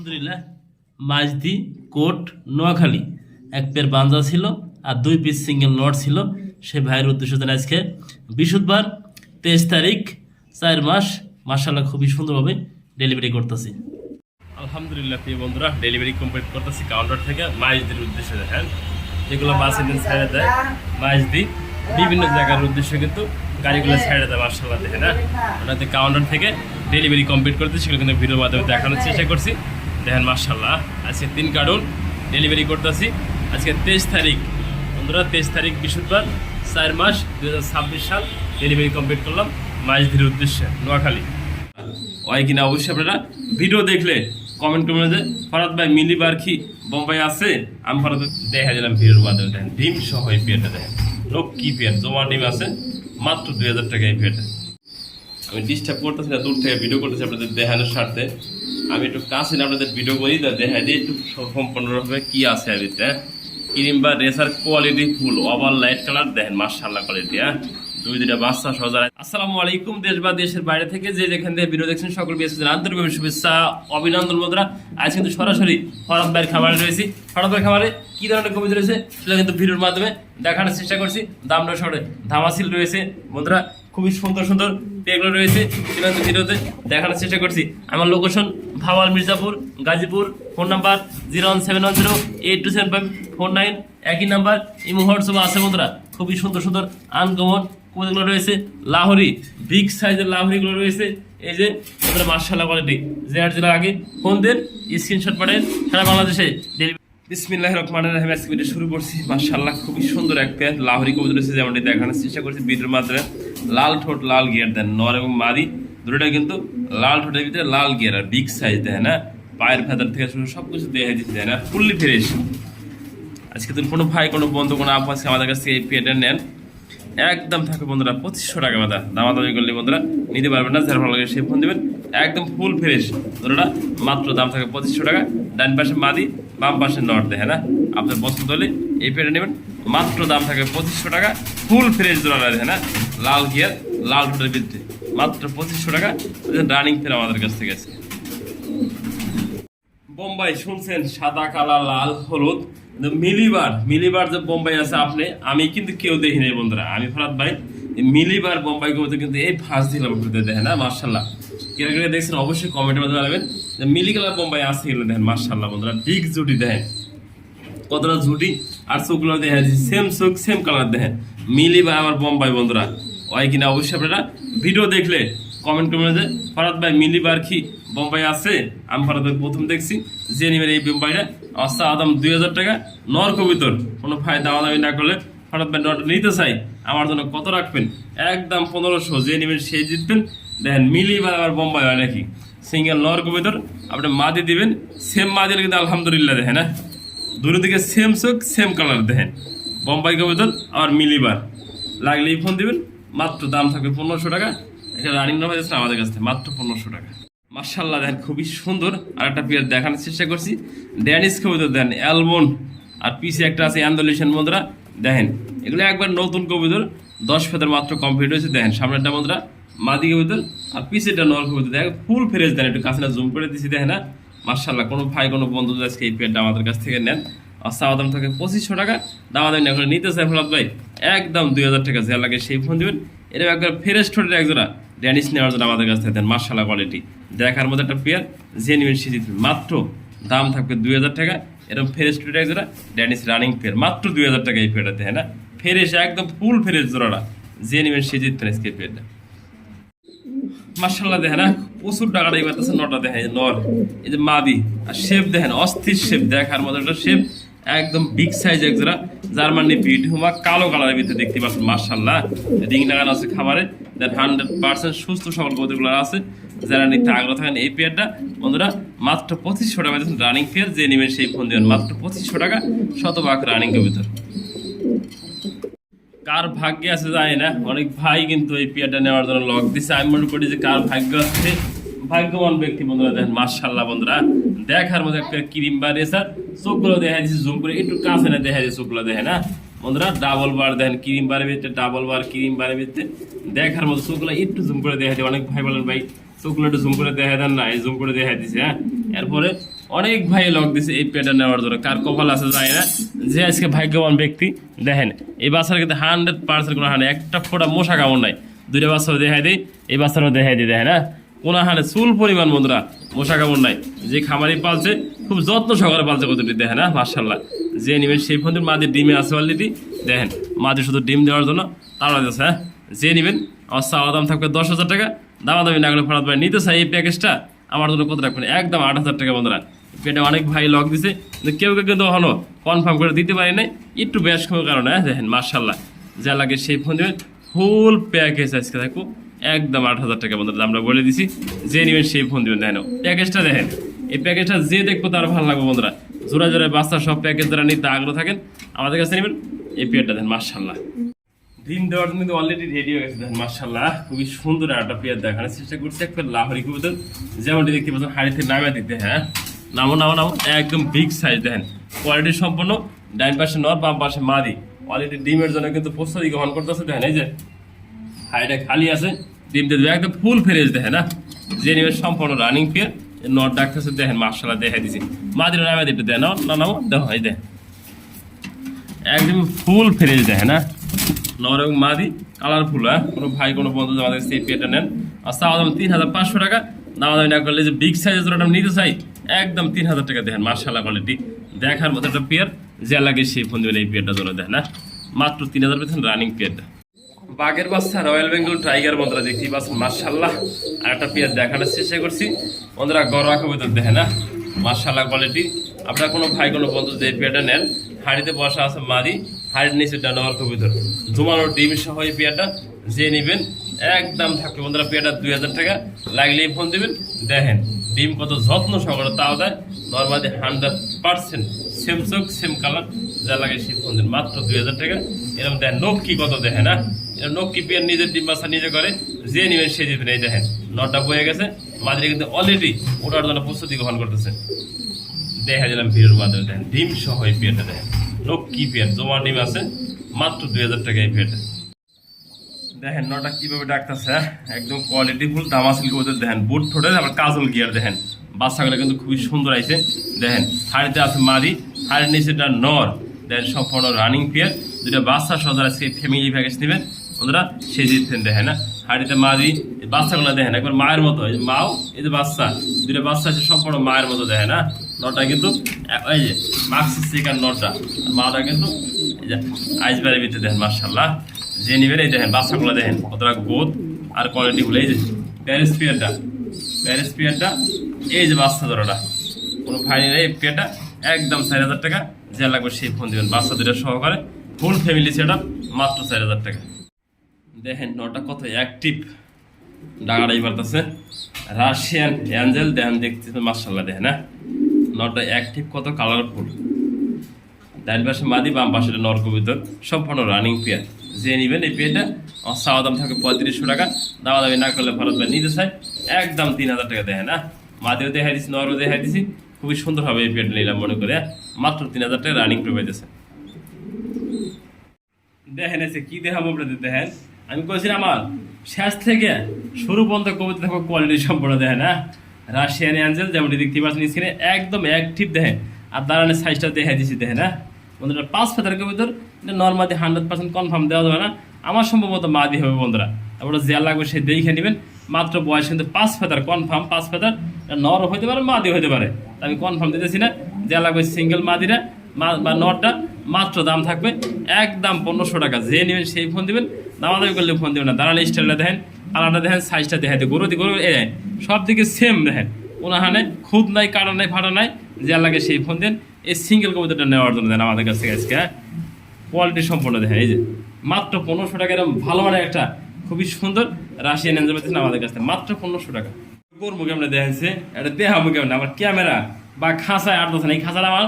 আলহামদুলিল্লাহ মাঝদি কোট নোয়াখালী এক পেয়ার বাঞ্জা ছিল আর 2 পিস সিঙ্গেল নট ছিল। সে ভাইয়ের উদ্দেশ্য দেন আজকে বৃহস্পতিবার 23 তারিখ 4 মাস মাশাআল্লাহ খুবই সুন্দরভাবে ডেলিভারি করতেছি। আলহামদুলিল্লাহ প্রিয় বন্ধুরা, ডেলিভারি কমপ্লিট করতেছি কাউন্টার থেকে মাঝদির উদ্দেশ্যে। দেখেন যেগুলো বাস ইঞ্জিন ছেড়ে দেয় মাঝদি বিভিন্ন জায়গার উদ্দেশ্যে কিন্তু গাড়িগুলো ছেড়ে দেয় মাশাআল্লাহ। দেখেন না ওনাতে কাউন্টার থেকে ডেলিভারি কমপ্লিট করতে সেগুলো কিন্তু ভিডিওর মাধ্যমে দেখানোর চেষ্টা করছি। দেখেন মাশাআল্লাহ আজকে 3 কার্টুন ডেলিভারি করতেছি। আজকে 23 তারিখ বন্ধুরা, 23 তারিখ বৃহস্পতিবার 4 মাস 2026 সাল ডেলিভারি কমপ্লিট করলাম মাঝদির উদ্দেশ্যে নোয়াখালী। ওই কিনা অবশ্যই আপনারা ভিডিও দেখলে কমেন্ট করে যে ফরাদ ভাই মিলিবার কি বোম্বাই আছে, আমি ফরাদ দেখা দিলাম ভিডিওর মাধ্যমে। দেখেন ডিম সহ এই পেয়ারটা দেখেন লোক কি পেয়ার, জমা ডিম আছে মাত্র 2000 টাকা এই পেয়ারটা। আমি ডিস্টার্ব করতেছি না, দূর থেকে ভিডিও করতেছি আপনাদের দেখানোর স্বার্থে। আমি একটু কাছে আপনাদের ভিডিও করি দেখা দিই একটু সম্পূর্ণভাবে কি আছে আর এটা ক্রিম বা racer quality full over light colour. দেখেন মাশাআল্লাহ কোয়ালিটি, দুইটা বাচ্চা সজা। আসসালামু আলাইকুম দেশ বা দেশের বাইরে থেকে যে যেখান থেকে ভিডিও দেখছেন সকল বিএসএস আন্তরিকভাবে শুভেচ্ছা অভিনন্দন বন্ধুরা। আজ কিন্তু সরাসরি ফরাদ ভাইয়ের খামারে রয়েছি। ফরাদ ভাইয়ের খামারে কি ধরনের কবিতা রয়েছে সেটা কিন্তু ভিডিওর মাধ্যমে দেখানোর চেষ্টা করছি। দামটা শহরে ধামাসিল রয়েছে বন্ধুরা, খুবই সুন্দর সুন্দর পেগুলো রয়েছে সেটা ভিডিওতে দেখানোর চেষ্টা করছি। আমার location Bhawal Mirzapur Gazipur. Phone number 01710827549, একই নাম্বার। ইমো হোয়াটসঅ্যাপ আছে বন্ধুরা। খুবই সুন্দর সুন্দর আনকমন কবিতাগুলো রয়েছে, লাহোরি বিগ সাইজের লাহোরিগুলো রয়েছে। এই যে আমাদের মাশাআল্লাহ কোয়ালিটি যার জেলা আগে ফোন দেন, স্ক্রিনশট পাঠান, সারা বাংলাদেশে ডেলিভারি। বিসমিল্লাহির রহমানির রহিম। আজকে ভিডিও শুরু করছি। মাশাআল্লাহ খুবই সুন্দর একটা লাহোরি কবিতা রয়েছে যেমনটি দেখানোর চেষ্টা করছি ভিডিওর মাধ্যমে। লাল ঠোঁট লাল গিয়ার দেন, নর এবং মাদি দুটোটা কিন্তু লাল ঠোঁটের ভিতরে লাল গিয়ার আর বিগ সাইজ দেয় না, পায়ের ফেদার থেকে শুরু সব কিছু দেখা দিচ্ছে দেয় না, ফুললি ফ্রেশ। আজকে তুমি কোনো ভাই কোনো বন্ধু কোনো আপু আজকে আমাদের কাছ থেকে এই পেয়ারটা নেন, একদম থাকে বন্ধুরা 2500 টাকা বাদা। দামাদামি করলে বন্ধুরা নিতে পারবেন না, যারা ভালো লাগে সেই ফোন দেবেন। একদম ফুল ফ্রেশ ধরোটা মাত্র দাম থাকে 2500 টাকা। ডান পাশে মাদি বাম পাশে নট দেখে না, আপনার পছন্দ হলে এই পেয়ারটা নেবেন। মাত্র দাম থাকে 2500 টাকা। ফুল ফ্রেশ ধরা দেখে না, লাল গিয়ার লাল ঠোঁটের ভিত্তি মাত্র 2500 টাকা। রানিং ফের আমাদের কাছ থেকে আছে। বোম্বাই শুনছেন সাদা কালা লাল হলুদ মিলিবার যে বোম্বাই আছে আপনি আমি কিন্তু কেউ দেখি নাই বন্ধুরা। আমি ফরাদ ভাই মিলিবার বোম্বাই কবুতর কিন্তু এই ফার্স্ট দিলাম আপনাদের। দেখেন না মাশাআল্লাহ, কেনা কেনা দেখছেন অবশ্যই কমেন্টের মধ্যে জানাবেন যে মিলি কালার বোম্বাই আছে এগুলো। দেখেন মাশাআল্লাহ বন্ধুরা, বিগ জুটি দেখেন কতটা জুটি, আর চোখগুলো দেখেন সেম চোখ সেম কালার। দেখেন মিলিবার আমার বোম্বাই বন্ধুরা। ওই কিনা অবশ্যই আপনারা ভিডিও দেখলে কমেন্ট করবেন যে ফরাদ ভাই মিলিবার কি বোম্বাই আছে, আমি ফরাদ ভাই প্রথম দেখছি যে নিবেন এই বোম্বাইটা। আচ্ছা আদাম 2000 টাকা নর কবিতর। কোনো ভাই দামাদামি না করলে ফরাদ ভাই নট নিতে চাই আমার জন্য কত রাখবেন? একদম 1500, যে নেবেন সেই জিতবেন। দেখেন মিলিবার আবার বোম্বাই হয় নাকি সিঙ্গেল নর কবিতর। আপনি মাদি দিবেন সেম মাদি কিন্তু আলহামদুলিল্লাহ দেখেন না, দুটো দিকে সেম চোখ সেম কালার। দেখেন বোম্বাই কবিতর আর মিলিবার লাগলেই ফোন দিবেন। মাত্র দাম থাকবে 1500 টাকা। এটা রানিং নাম্বার আছে আমাদের কাছ থেকে মাত্র 1500 টাকা। মাশাআল্লাহ দেখেন খুবই সুন্দর আর একটা পেয়ার দেখানোর চেষ্টা করছি। ড্যানিশ কবুতর দেন অ্যালমন্ড, আর পিছে একটা আছে অ্যান্ডোলেশন বন্ধুরা। দেখেন এগুলো একবার নতুন কবুতর, 10 ফেদার মাত্র কমপ্লিট হয়েছে। দেখেন সামনেরটা বন্ধুরা মাদি কবুতর আর পিছেরটা নর কবুতর। দেখেন ফুল ফ্রেশ দেন, একটু কাছে জুম করে দিচ্ছি। দেখেন না মাশাআল্লাহ, কোনো ভাই কোনো বন্ধু আজকে এই পেয়ারটা আমাদের কাছ থেকে নেন। আচ্ছা দাম থাকে 2500 টাকা। দামাদামি না করে নিতে চাই ফলাদ ভাই একদম 2000 টাকা। যে লাগে সেই ফোন দেবেন। এটা একবার ফ্রেশ ঠোঁটের একজোড়া ড্যানিশ নেওয়ার জন্য আমাদের কাছ থেকে দেন। মাশাআল্লাহ কোয়ালিটি দেখার মধ্যে একটা পেয়ার, জেনুইন সিজিত মাত্র দাম থাকবে 2000 টাকা। এরকম ফ্রেশ ঠোঁটের একজোড়া ড্যানিশ রানিং পেয়ার মাত্র 2000 টাকা। এই পেয়ারটা দেখে না ফ্রেশ একদম ফুল ফ্রেশ জোড়াটা জেনুইন সিজিত ফ্রেশ এই পেয়ারটা মাশাআল্লাহ। দেখে না প্রচুর টাকাটা এই পারতেছে। নটা দেখেন নর, এই যে মাদি আর শেপ দেখেন অস্থির শেপ, দেখার মতো একটা শেপ একদম বিগ সাইজ একজোড়া জার্মানি বিট হুমা কালো কালারের ভিতরে দেখতে পাচ্ছেন। মাশাআল্লাহ রিং লাগানো আছে খাবারে। 100% সুস্থ সকল কবুতরগুলো আছে। যারা নিতে আগ্রহ থাকেন এই পেয়ারটা বন্ধুরা মাত্র 2500 টাকা রানিং পেয়ার। যে নেবেন সেই ফোন দেবেন মাত্র 2500 টাকা। শতভাগ রানিং কবুতর। কার ভাগ্যে আছে জানি না, অনেক ভাই কিন্তু এই পেয়ারটা নেওয়ার জন্য লক দিচ্ছে। আমি মনে করি যে কার ভাগ্য আছে ভাগ্যবান ব্যক্তি বন্ধুরা। দেখেন মাশাআল্লাহ বন্ধুরা দেখার মধ্যে একটা ক্রিম বা রেসার। চোখগুলো দেখা দিচ্ছে জুম করে একটু কাছে না দেখা দিচ্ছে চোখগুলো দেখে না বন্ধুরা। ডাবল বার দেখেন ক্রিম বারের ভিতরে, ডাবল বার ক্রিম বারের ভিতরে দেখার মতো। চোখগুলো একটু জুম করে দেখা যায়। অনেক ভাই বলেন ভাই চোখগুলো একটু জুম করে দেখা দেন না, এই জুম করে দেখা দিচ্ছে। হ্যাঁ এরপরে অনেক ভাই লক দিছে এই পেয়ারটা নেওয়ার জন্য, কার কপাল আছে যায় না, যে আজকে ভাগ্যবান ব্যক্তি। দেখেন এই বাচ্চার কিন্তু 100% কোনো হানে একটা ফোঁটা মশা কামড় নাই। দুইটা বাচ্চাও দেখাই দিই, এই বাচ্চাটাও দেখাই দিই, দেখেন হ্যাঁ কোনো হানে চুল পরিমাণ বন্ধুরা মশা কামড় নাই। যে খামারি পালছে খুব যত্ন সহকারে পালছে কতটি, দেখেন হ্যাঁ মাশাল্লাহ। যে নেবেন সেই ফোনের মাদের ডিমে আছে অলরেডি, দেখেন মাদের শুধু ডিম দেওয়ার জন্য তারা যাচ্ছে। হ্যাঁ যে নেবেন আমার চাওয়া দাম থাকবে 10,000 টাকা, দামাদামি না করে ফরাদ ভাই নিতে চাই এই প্যাকেজটা আমার জন্য কত রাখবেন, একদম 8,000 টাকা বন্ধুরা। পেটে অনেক ভাই লক দিছে, কিন্তু কেউ কেউ কিন্তু এখনো কনফার্ম করে দিতে পারি নাই, একটু বেশ কমের কারণে। হ্যাঁ দেখেন মার্শাল্লাহ, যা লাগে সেই ফোন দেবেন, ফুল প্যাকেজ আজকে থাকবো একদম 8,000 টাকা বন্ধুরা। আমরা বলে দিছি যে নেবেন সেই ফোন দেবেন। দেখেন প্যাকেজটা দেখেন, এই প্যাকেজটা যে দেখবো তার ভালো লাগবে বন্ধুরা। জোড়া জোড়া বাচ্চা সব প্যাকেজ যারা নিতে আগ্রহ থাকেন আমাদের কাছে নেবেন। এই পেয়ারটা দেখেন মার্শাল্লাহ, ডিম দেওয়ার জন্য কিন্তু অলরেডি রেডি হয়ে গেছে। দেখেন মার্শাল্লাহ খুবই সুন্দর একটা পেয়ার দেখানোর চেষ্টা করছি। একটা লাহোরি কবুতর যেমনটি দেখতে পাচ্ছেন হাড়িতে নামে দিতে। হ্যাঁ নামো নামো নামো, একদম বিগ সাইজ দেখেন, কোয়ালিটি সম্পন্ন। ডাইন পাশে নর, বাম পাশে মাদি, অলরেডি ডিমের জন্য কিন্তু প্রস্তুতি গ্রহণ করতেছে। দেখেন এই যে হাড়িটা খালি আছে, ডিম দিয়ে দেবে একদম ফুল ফ্রেশ। দেখেন না যে নিবে সম্পূর্ণ রানিং পেয়ার, নর ডাকতেছে। দেখেন মার্শাল্লাহ দেখাই দিছি, মাদির নামে দিতে দেয় না নামো দেখো, এই দেখেন একদম ফুল ফ্রেশ। দেখেন না নর এবং মাদি কালারফুল। হ্যাঁ কোনো ভাই কোনো বন্ধু আমাদের সেই পেয়ারটা নেন আর চাওয়া দাম 3,500 টাকা, দামাদামি না করলে যে বিগ সাইজের জন্য নিতে চাই একদম 3,000 টাকা। দেখেন মার্শাল্লাহ কোয়ালিটি দেখার মতো একটা পেয়ার, যে লাগে সেই ফোন দেবেন এই পেয়ারটা জন্য। দেখেন না মাত্র 3,000 পেয়েছেন রানিং পেয়ারটা। বাঘের বাচ্চা রয়্যাল বেঙ্গল টাইগার বন্ধুরা দেখতেই পাচ্ছেন মার্শাল্লাহ। আর একটা পেয়ার দেখানোর চেষ্টা করছি বন্ধুরা, গড়া কবুতর দেখেন না মার্শাল্লাহ কোয়ালিটি। আপনারা কোনো ভাই কোনো বন্ধু যে পেয়ারটা নেন, হাড়িতে বসা আছে মাদি, হাড়ির নিচে নর কবুতর, জুমানোর ডিম সহ এই পেয়ারটা যে নেবেন একদম থাকবে বন্ধুরা পেয়ারটা 2,000 টাকা, লাগলেই ফোন দেবেন। দেখেন ডিম কত যত্ন সহকারে তাও দেয়, নর্মালি 100% সেম চোখ সেম কালার, যা লাগে সেই ফোন দেন মাত্র 2,000 টাকা। এরকম দেখেন নক্কি কত দেখেন না, এরকম নক্কি পেয়ার নিজের ডিম বাচ্চা নিজে করে, যে নেবেন সে জিতবেন। এই দেখেন নটা বয়ে গেছে, মাদিরে কিন্তু অলরেডি ওটার জন্য প্রস্তুতি গ্রহণ করতেছে। দেখা দিলাম ভিড়ের মাধ্যমে। দেখেন ডিম সহ এই পেয়ারটা দেখেন, লক্ষ্মী পেয়ার জমা ডিম আছে মাত্র 2,000 টাকা এই পেয়ারটা। দেখেন নটা কিভাবে ডাকতেছে, একদম কোয়ালিটি ফুল দামাসিল কবুতর। দেখেন বুট ঠোঁটে আবার কাজল গিয়ার। দেখেন বাচ্চাগুলো কিন্তু খুবই সুন্দর আইছে। দেখেন হাড়িতে আছে মাদি, হাড়ির নিচেটা নর। দেখেন সম্পূর্ণ রানিং পেয়ার, দুটা বাচ্চা সহ যারা সেই ফ্যামিলি প্যাকেজ নেবেন ওনারা সেই জিতছেন। দেখেন না হাড়িতে মাদি, বাচ্চাগুলো দেখেন একবার মায়ের মতো, এই যে মাও এই যে বাচ্চা, দুটা বাচ্চা আছে সম্পূর্ণ মায়ের মতো। দেখেন না নটা কিন্তু এই যে মাক্সিস চিকার নটা, মাটা কিন্তু এই যে আইসবারের ভিতরে। দেখেন মার্শাল্লাহ যে নিবেন এই দেখেন বাচ্চাগুলো দেখেন কতটা গোদ আর কোয়ালিটি গুলো। এই যে প্যারিস পেয়ারটা এই যে বাচ্চা ধরাটা, কোনো ফাইনি নেই। এই পেয়ারটা একদম 4,000 টাকা, যে লাগবে সেই ফোন দেবেন। বাচ্চা দুটো সহকারে ফুল ফ্যামিলি সেট আপ মাত্র 4,000 টাকা। দেখেন নটা কত অ্যাক্টিভ, ডাগাটাই বাড়তেছে। রাশিয়ান অ্যাঞ্জেল দেখেন দেখতে মার্শাল্লাহ। দেখেন না নটা অ্যাক্টিভ কত কালারফুল, ডাইন পাশে মাদি, বাম পাশে নর কবুতর, সম্পূর্ণ রানিং পেয়ার। যে নিবেন এই পেয়ারটা চাওয়া দাম থাকে 3500 টাকা, দামাদামি না করলে ভারত ভাই নিতে চাই একদম 3,000 টাকা। দেখেন না মাদিও দেখাই দিচ্ছি, নরও দেখাই দিচ্ছি, খুবই সুন্দর হবে এই পেয়ারটা নিলাম মনে করে মাত্র 3,000 টাকা রানিং পেয়েছে। দেখেন এসে কি দেখাবো আপনাদের। দেখেন আমি বলছিলাম আমার শেষ থেকে শুরু পর্যন্ত কবিতা থাকবো কোয়ালিটি সম্পূর্ণ। দেখেন না রাশিয়ান অ্যাঞ্জেল যেমনটি দেখতে পাচ্ছেন স্ক্রিনে একদম অ্যাক্টিভ। দেখেন আর দাঁড়ানোর সাইজটা দেখাই দিচ্ছি। দেখেন না বন্ধুরা 5 ফেদার কবিতর, এটা নর্মালি 100% কনফার্ম দেওয়া যাবে না, আমার সম্ভবত মাদি হবে বন্ধুরা। তারপরে যে লাগবে সে দেখে নেবেন। মাত্র বয়স কিন্তু 5 ফেদার কনফার্ম, 5 ফেদার, নর হইতে পারে মাদি হইতে পারে, আমি কনফার্ম দিতেছি না। যে লাগবে সিঙ্গেল মাদিরা বা নরটা মাত্র দাম থাকবে একদম 1,500 টাকা। যে নেবেন সেই ফোন দেবেন, দামাদামি করলে ফোন দেবেন না। দাঁড়ালে স্টাইলটা দেখেন, কালারটা দেখেন, সাইজটা দেখেন, গরু এ সব দিকে সেম। দেখেন ওনাহানে খুদ নাই, কাটা নাই, ফাটা নাই, যে লাগে সেই ফোন দেন। এই সিঙ্গেল কবিতাটা নেওয়ার জন্য দেন আমাদের কাছ থেকে আজকে। হ্যাঁ কোয়ালিটি সম্পূর্ণ দেখেন, এই যে মাত্র 1,500 টাকা এরকম ভালো মানে একটা খুবই সুন্দর রাশিয়ান অ্যাঞ্জেল পাচ্ছেন আমাদের কাছ থেকে মাত্র 1,500 টাকা। করবো কেমন দেখেছে এটা দেখাবো কেমন, আমার ক্যামেরা বা খাঁচায় আটতেছে না। এই খাঁচাটা আমার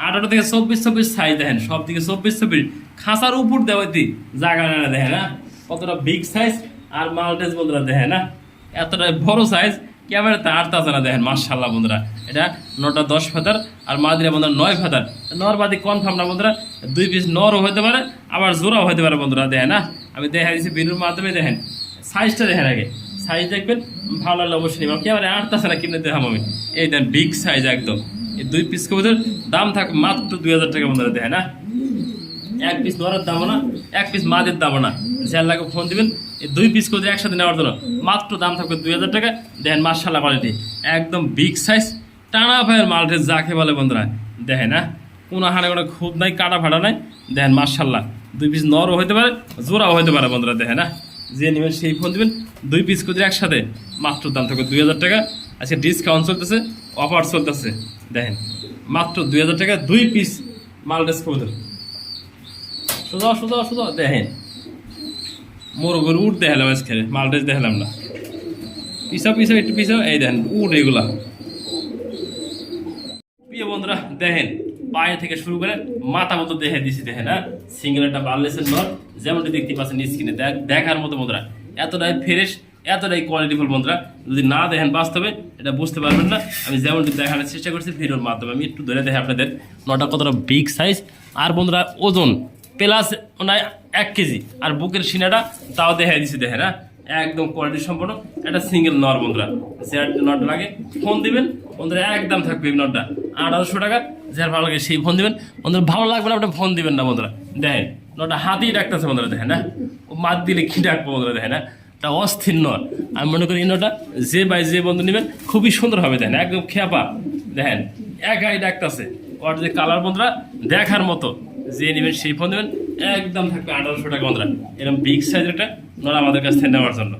18 থেকে 24 সাইজ। দেখেন সব দিকে 24 খাঁচার উপর দেওয়াতে জায়গা না। দেখেন না কতটা বিগ সাইজ আর মাল্টেজ বন্ধুরা। দেখেন না এতটা বড় সাইজ, ক্যামেরাতে আটতেছে না। দেখেন মার্শাল্লাহ বন্ধুরা, এটা নটা 10 ফেদার আর মাদিরা বন্ধুরা 9 ফেদার। নর বাদি কনফার্ম না বন্ধুরা, 2 পিস নরও হতে পারে আবার জোড়াও হতে পারে বন্ধুরা। দেখেন না আমি দেখা দিচ্ছি ভিডিওর মাধ্যমে। দেখেন সাইজটা দেখেন, আগে সাইজ দেখবেন, ভালো লাগলে অবশ্যই নিবেন। ক্যামেরা আটতেছে না কিনে দেখাম আমি। এই দেন বিগ সাইজ একদম এই 2 পিস কবুতর দাম থাকবে মাত্র 2000 টাকা বন্ধুরা দেখেন না, এক পিস নরের দামও না, এক পিস মাদের দামও না। যার লাগে ফোন দিবেন এই 2 পিস কবুতর একসাথে নেওয়ার জন্য মাত্র দাম থাকবে 2000 টাকা। দেখেন মাশাআল্লাহ কোয়ালিটি একদম বিগ সাইজ টানা ভাইয়ের মালটা যাকে বলে বন্ধুরা দেখেন না, কোনো হাড়ে কোনো খুব নাই, কাটা ফাটা নাই। দেখেন মাশাআল্লাহ 2 পিস নরও হতে পারে, জোড়াও হতে পারে বন্ধুরা দেখেন না। যে নেবেন সেই ফোন দিবেন, 2 পিস কবুতর একসাথে মাত্র দাম থাকবে 2000 টাকা। আজকে ডিসকাউন্ট চলতেছে, অফার চলতেছে, দেখেন মাত্র 2000 টাকা 2 পিস মালটেস কবুতর। সোজা সোজা সোজা দেখেন মোরগের উঠ দেখালাম আজকে, মালটেস দেখালাম না। পিছা পিছা একটু পিছা, এই দেখেন উঠ এগুলা। প্রিয় বন্ধুরা দেখেন পায়ে থেকে শুরু করে মাথা মতো দেখে দিছি দেখেন না, সিঙ্গেল একটা বার্লেসের নর যেমনটি দেখতে পাচ্ছেন স্ক্রিনে দেখার মতো বন্ধুরা, এতটাই ফ্রেশ এতটাই কোয়ালিটিফুল বন্ধুরা। যদি না দেখেন বাস্তবে এটা বুঝতে পারবেন না। আমি যেমনটি দেখানোর চেষ্টা করছি ভিডিওর মাধ্যমে, আমি একটু ধরে দেখে আপনাদের নটা কতটা বিগ সাইজ। আর বন্ধুরা ওজন প্লাস ওনায় 1 কেজি, আর বুকের সিনাটা তাও দেখা দিচ্ছি দেখে না, একদম কোয়ালিটি সম্পন্ন একটা সিঙ্গেল নর বন্ধুরা। যে নট লাগে ফোন দিবেন বন্ধুরা, একদম থাকবে এই নটটা 1800 টাকা। যার ভালো লাগে সেই ফোন দিবেন বন্ধুরা, ভালো লাগবে না আপনি ফোন দিবেন না বন্ধুরা। দেখেন নটা হাতেই ডাকতেছে বন্ধুরা দেখেন না, ও মাত দিলে কি ডাকবো বন্ধুরা দেখেন না, এটা অস্থির নর। আমি মনে করি এই নটা যে বাই যে বন্ধু নেবেন খুবই সুন্দর হবে দেখেন, একদম খেপা দেখেন একাই ডাকতেছে। ওর যে কালার বন্ধুরা দেখার মতো, যে নেবেন সেই ফোন দেবেন একদম থাকবে 1800 টাকা বন্ধুরা। এরকম বিগ সাইজের একটা নর আমাদের কাছ থেকে নেওয়ার জন্য।